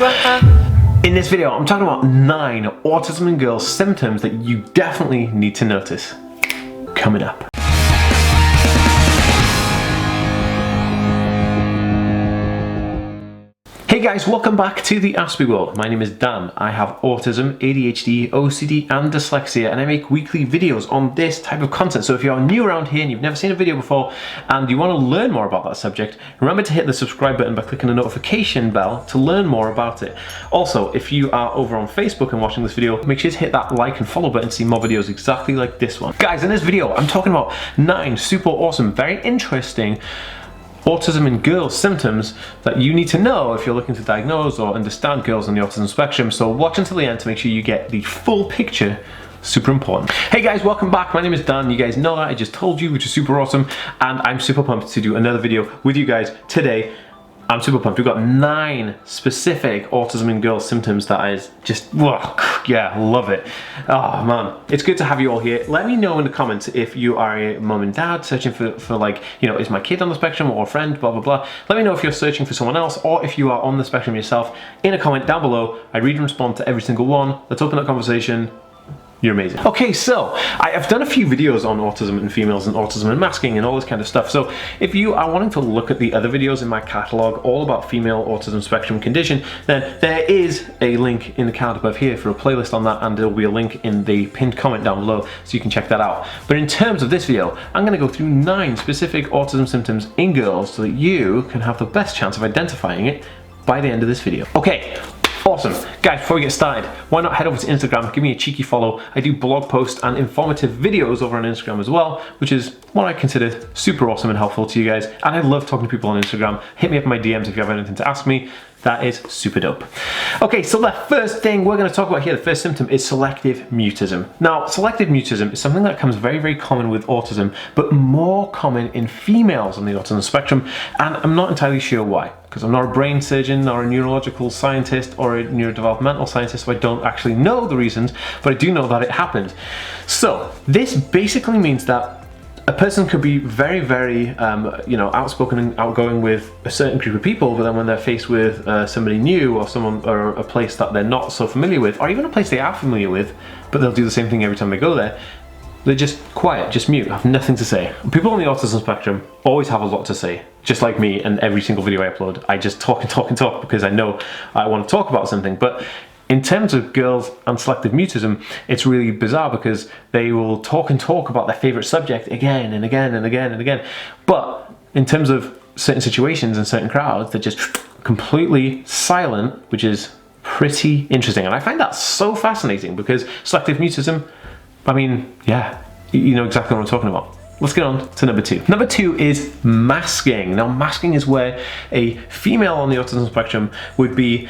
In this video, I'm talking about 9 autism in girls symptoms that you definitely need to notice. Coming up. Hey guys, welcome back to TheAspieWorld. My name is Dan. I have autism, ADHD, OCD and dyslexia, and I make weekly videos on this type of content. So if you're new around here and you've never seen a video before and you want to learn more about that subject, remember to hit the subscribe button by clicking the notification bell to learn more about it. Also, if you are over on Facebook and watching this video, make sure to hit that like and follow button to see more videos exactly like this one. Guys, in this video, I'm talking about 9 super awesome, very interesting autism in girls symptoms that you need to know if you're looking to diagnose or understand girls on the autism spectrum. So watch until the end to make sure you get the full picture. Super important. Hey guys, welcome back. My name is Dan. You guys know that I just told you, which is super awesome, and I'm super pumped to do another video with you guys today. I'm super pumped. We've got 9 specific autism in girls symptoms that is just, yeah, love it. Oh man, it's good to have you all here. Let me know in the comments if you are a mum and dad searching for like, you know, is my kid on the spectrum or a friend, blah, blah, blah. Let me know if you're searching for someone else or if you are on the spectrum yourself in a comment down below. I read and respond to every single one. Let's open that conversation. You're amazing. Okay, so I've done a few videos on autism in females and autism and masking and all this kind of stuff. So if you are wanting to look at the other videos in my catalog all about female autism spectrum condition, then there is a link in the card above here for a playlist on that, and there'll be a link in the pinned comment down below so you can check that out. But in terms of this video, I'm going to go through 9 specific autism symptoms in girls so that you can have the best chance of identifying it by the end of this video. Okay. Awesome. Guys, before we get started, why not head over to Instagram, give me a cheeky follow. I do blog posts and informative videos over on Instagram as well, which is what I consider super awesome and helpful to you guys. And I love talking to people on Instagram. Hit me up in my DMs if you have anything to ask me. That is super dope. Okay, so the first thing we're going to talk about here, the first symptom, is selective mutism. Now, selective mutism is something that comes very, very common with autism, but more common in females on the autism spectrum, and I'm not entirely sure why, because I'm not a brain surgeon or a neurological scientist or a neurodevelopmental scientist, so I don't actually know the reasons, but I do know that it happens. So this basically means that a person could be very, very, you know, outspoken and outgoing with a certain group of people, but then when they're faced with somebody new or someone or a place that they're not so familiar with, or even a place they are familiar with, but they'll do the same thing every time they go there, they're just quiet, just mute, have nothing to say. People on the autism spectrum always have a lot to say, just like me, and every single video I upload, I just talk and talk and talk because I know I want to talk about something. But in terms of girls and selective mutism, it's really bizarre because they will talk and talk about their favorite subject again and again and again and again. But in terms of certain situations and certain crowds, they're just completely silent, which is pretty interesting. And I find that so fascinating because selective mutism, I mean, yeah, you know exactly what I'm talking about. Let's get on to number 2. Number 2 is masking. Now, masking is where a female on the autism spectrum would be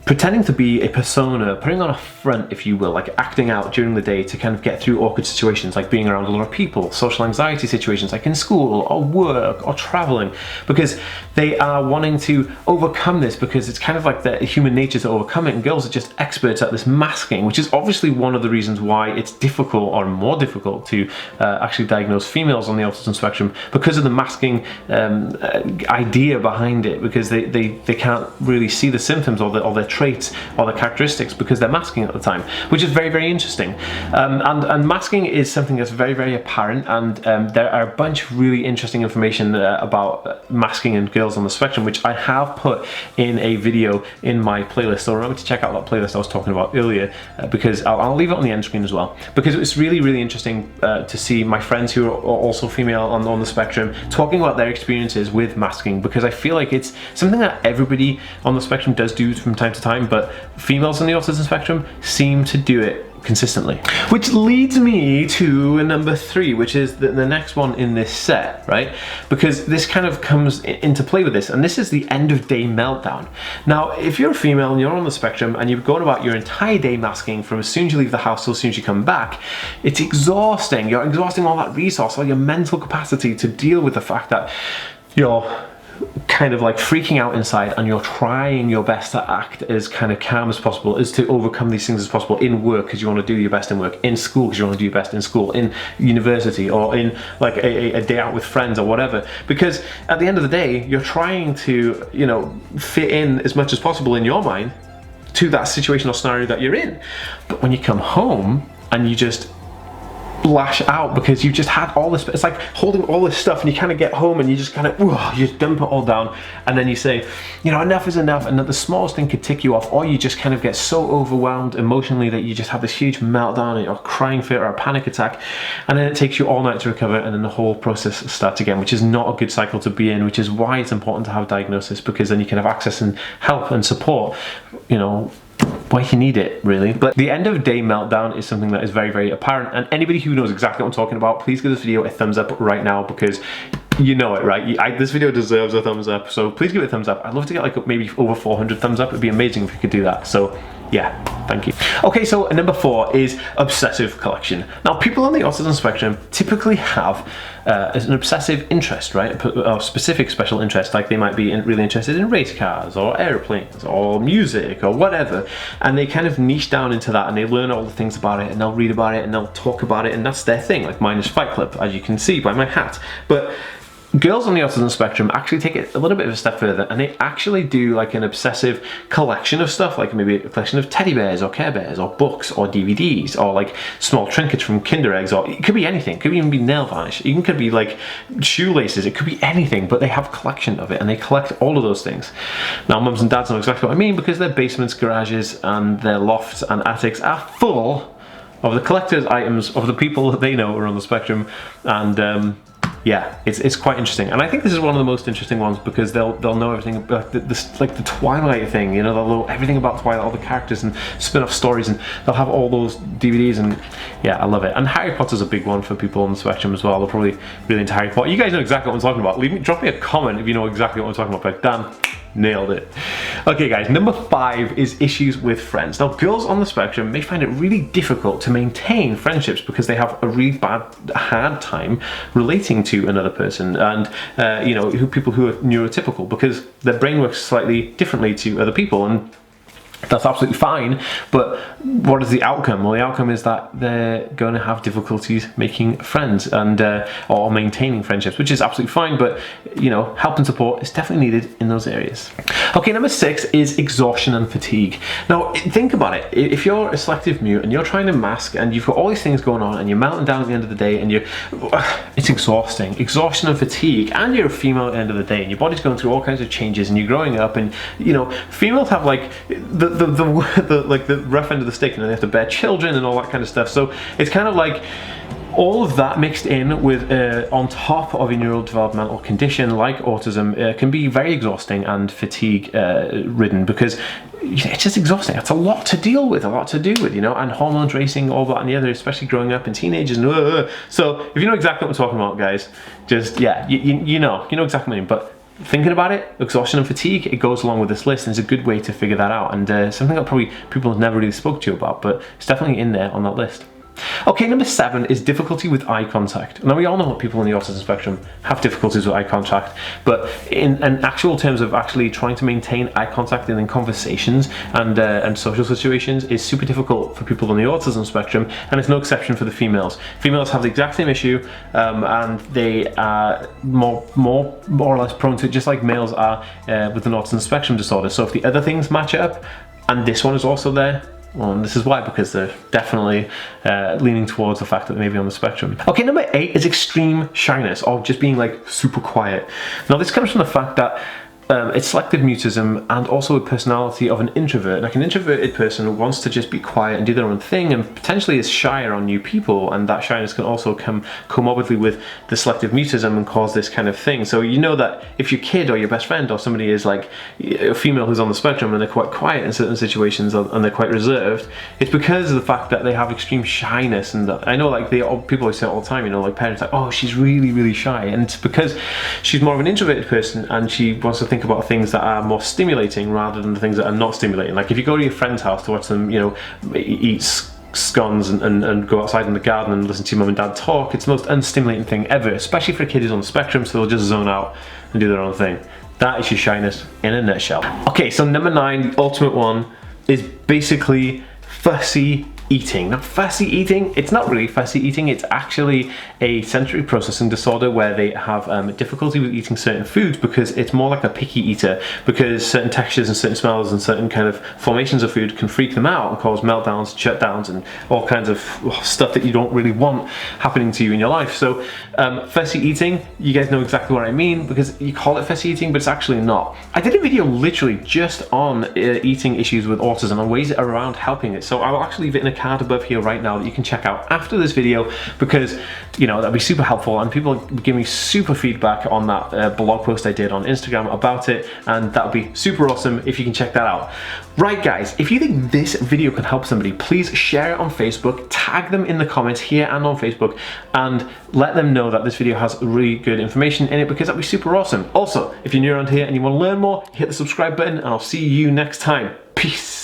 pretending to be a persona, putting on a front, if you will, like acting out during the day to kind of get through awkward situations, like being around a lot of people, social anxiety situations, like in school or work or traveling, because they are wanting to overcome this because it's kind of like their human nature to overcome it, and girls are just experts at this masking, which is obviously one of the reasons why it's difficult or more difficult to actually diagnose females on the autism spectrum, because of the masking idea behind it, because they can't really see the symptoms or their traits or their characteristics because they're masking at the time, which is very, very interesting. And masking is something that's very, very apparent, and there are a bunch of really interesting information about masking in girls on the spectrum, which I have put in a video in my playlist, so remember to check out that playlist I was talking about earlier, because I'll leave it on the end screen as well, because it's really, really interesting to see my friends who are also female on the spectrum talking about their experiences with masking, because I feel like it's something that everybody on the spectrum does do from time to time, but females on the autism spectrum seem to do it consistently. Which leads me to number 3, which is the next one in this set, right? Because this kind of comes into play with this, and this is the end of day meltdown. Now, if you're a female and you're on the spectrum and you've gone about your entire day masking from as soon as you leave the house till as soon as you come back, it's exhausting. You're exhausting all that resource, all your mental capacity to deal with the fact that you're kind of like freaking out inside, and you're trying your best to act as kind of calm as possible, is to overcome these things as possible in work because you want to do your best in work, in school because you want to do your best in school, in university, or in like a day out with friends or whatever, because at the end of the day you're trying to, you know, fit in as much as possible in your mind to that situation or scenario that you're in. But when you come home and you just lash out because you just had all this, it's like holding all this stuff, and you kind of get home and you just kind of you just dump it all down, and then you say, you know, enough is enough, and that the smallest thing could tick you off, or you just kind of get so overwhelmed emotionally that you just have this huge meltdown or crying fit or a panic attack, and then it takes you all night to recover, and then the whole process starts again, which is not a good cycle to be in, which is why it's important to have diagnosis, because then you can have access and help and support, you know, why you need it, really. But the end of day meltdown is something that is very, very apparent, and anybody who knows exactly what I'm talking about, please give this video a thumbs up right now, because you know it, right? This video deserves a thumbs up, so please give it a thumbs up. I'd love to get like maybe over 400 thumbs up. It'd be amazing if we could do that. So yeah, thank you. Okay, so number 4 is obsessive collection. Now, people on the autism spectrum typically have an obsessive interest, right? A specific special interest, like they might be really interested in race cars or airplanes or music or whatever, and they kind of niche down into that, and they learn all the things about it, and they'll read about it, and they'll talk about it, and that's their thing. Like mine is Fight Club, as you can see by my hat. But girls on the autism spectrum actually take it a little bit of a step further, and they actually do like an obsessive collection of stuff, like maybe a collection of teddy bears or Care Bears or books or DVDs or like small trinkets from Kinder Eggs, or it could be anything. It could even be nail varnish, it even could be like shoelaces, it could be anything, but they have a collection of it and they collect all of those things. Now, mums and dads know exactly what I mean, because their basements, garages and their lofts and attics are full of the collector's items of the people that they know are on the spectrum, and yeah, it's quite interesting, and I think this is one of the most interesting ones, because they'll know everything about like the Twilight thing, you know, they'll know everything about Twilight, all the characters and spin-off stories, and they'll have all those DVDs, and yeah, I love it. And Harry Potter's a big one for people on the spectrum as well. They're probably really into Harry Potter. You guys know exactly what I'm talking about. Drop me a comment if you know exactly what I'm talking about. But damn, nailed it. Okay guys, number 5 is issues with friends. Now, girls on the spectrum may find it really difficult to maintain friendships because they have a really hard time relating to another person, and you know, people who are neurotypical, because their brain works slightly differently to other people, and that's absolutely fine. But what is the outcome? Well, the outcome is that they're going to have difficulties making friends and or maintaining friendships, which is absolutely fine, but you know, help and support is definitely needed in those areas. Okay, number 6 is exhaustion and fatigue. Now, think about it. If you're a selective mute and you're trying to mask, and you've got all these things going on, and you're melting down at the end of the day, and it's exhausting. Exhaustion and fatigue, and you're a female at the end of the day, and your body's going through all kinds of changes, and you're growing up, and you know, females have like the rough end of the stick, and they have to bear children and all that kind of stuff. So it's kind of like all of that mixed in with on top of a neurodevelopmental condition like autism can be very exhausting and fatigue ridden, because it's just exhausting. It's a lot to deal with, a lot to do with, you know, and hormones racing, all that and the other, especially growing up in teenagers. And so if you know exactly what I'm talking about, guys, just yeah, you know exactly what I mean. But thinking about it, exhaustion and fatigue, it goes along with this list, and it's a good way to figure that out, and something that probably people have never really spoke to you about, but it's definitely in there on that list. Okay, number 7 is difficulty with eye contact. Now, we all know that people on the autism spectrum have difficulties with eye contact, but in actual terms of actually trying to maintain eye contact in conversations and social situations is super difficult for people on the autism spectrum, and it's no exception for the females. Females have the exact same issue, and they are more or less prone to it, just like males are with an autism spectrum disorder. So if the other things match up, and this one is also there, well, and this is why, because they're definitely leaning towards the fact that they may be on the spectrum. Okay, number 8 is extreme shyness, or just being like super quiet. Now, this comes from the fact that it's selective mutism, and also a personality of an introvert. Like, an introverted person wants to just be quiet and do their own thing, and potentially is shyer on new people, and that shyness can also come comorbidly with the selective mutism and cause this kind of thing. So you know that if your kid or your best friend or somebody is like a female who's on the spectrum and they're quite quiet in certain situations and they're quite reserved, it's because of the fact that they have extreme shyness. And I know, like, people always say it all the time, you know, like parents like, oh, she's really, really shy, and it's because she's more of an introverted person, and she wants to think about things that are more stimulating rather than the things that are not stimulating. Like, if you go to your friend's house to watch them, you know, eat scones and go outside in the garden and listen to your mum and dad talk, it's the most unstimulating thing ever, especially for a kid who's on the spectrum, so they'll just zone out and do their own thing. That is your shyness in a nutshell. Okay, so number 9, the ultimate one, is basically fussy eating. Now, fussy eating, it's not really fussy eating, it's actually a sensory processing disorder where they have difficulty with eating certain foods because it's more like a picky eater, because certain textures and certain smells and certain kind of formations of food can freak them out and cause meltdowns, shutdowns, and all kinds of stuff that you don't really want happening to you in your life. So fussy eating, you guys know exactly what I mean, because you call it fussy eating, but it's actually not. I did a video literally just on eating issues with autism and ways around helping it, so I will actually leave it in a card above here right now that you can check out after this video, because you know that'd be super helpful, and people give me super feedback on that blog post I did on Instagram about it, and that would be super awesome if you can check that out. Right guys, if you think this video can help somebody, please share it on Facebook, tag them in the comments here and on Facebook, and let them know that this video has really good information in it, because that'd be super awesome. Also, if you're new around here and you want to learn more, hit the subscribe button, and I'll see you next time. Peace.